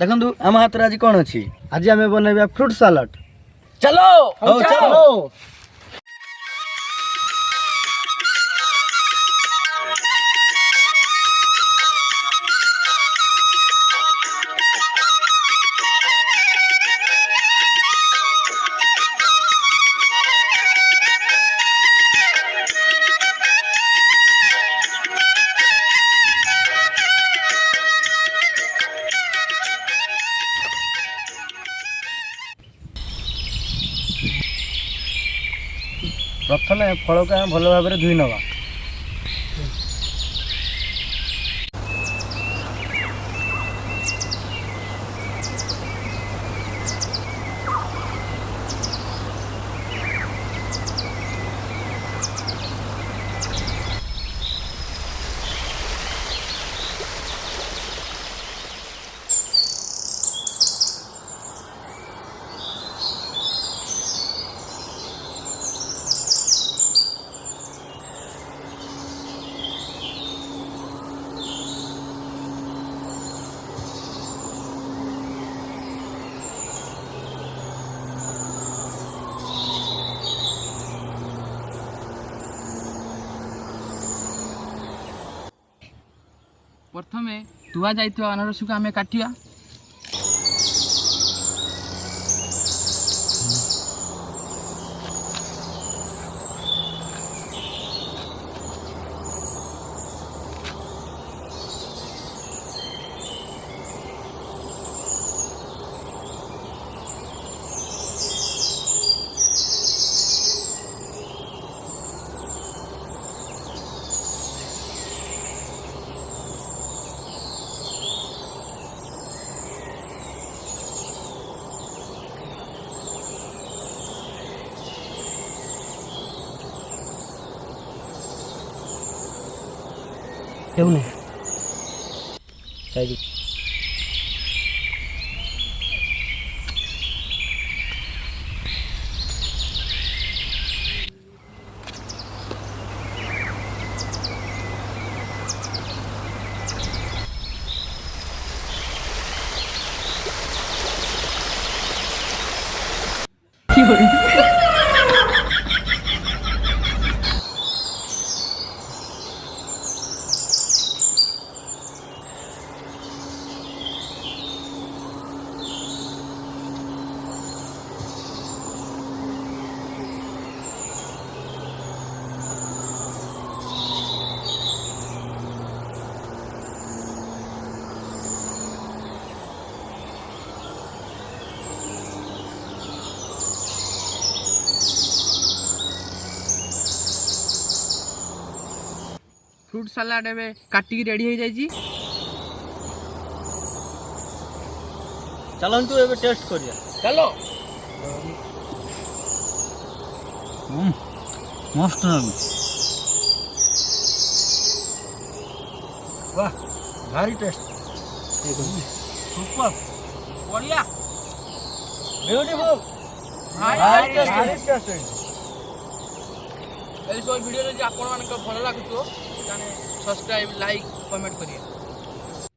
ଦେଖନ୍ତୁ ଆମ ହାତରେ ଆଜି କ'ଣ ଅଛି? ଆଜି ଆମେ ବନେଇବା ଫ୍ରୁଟ୍ ସାଲାଡ୍। ଚାଲ ହଉ ଚାଲ। ପ୍ରଥମେ ଫଳକୁ ଆମେ ଭଲ ଭାବରେ ଧୋଇ ନେବା। प्रथमे तुआ जाइଥିବା अनारसକୁ ଆମେ କାଟିବା। हेउने चाहिए फ्रूट सलाड एवं काटिकी रेडी हो जाइए। चलतु एबे टेस्ट करिया। चलो मस्त लागु। वाह भारी टेस्ट। सुपर बढ़िया ब्यूटीफुल भारी टेस्ट। भिडियो जब आपण भल लगुव सब्सक्राइब लाइक कमेंट करिए।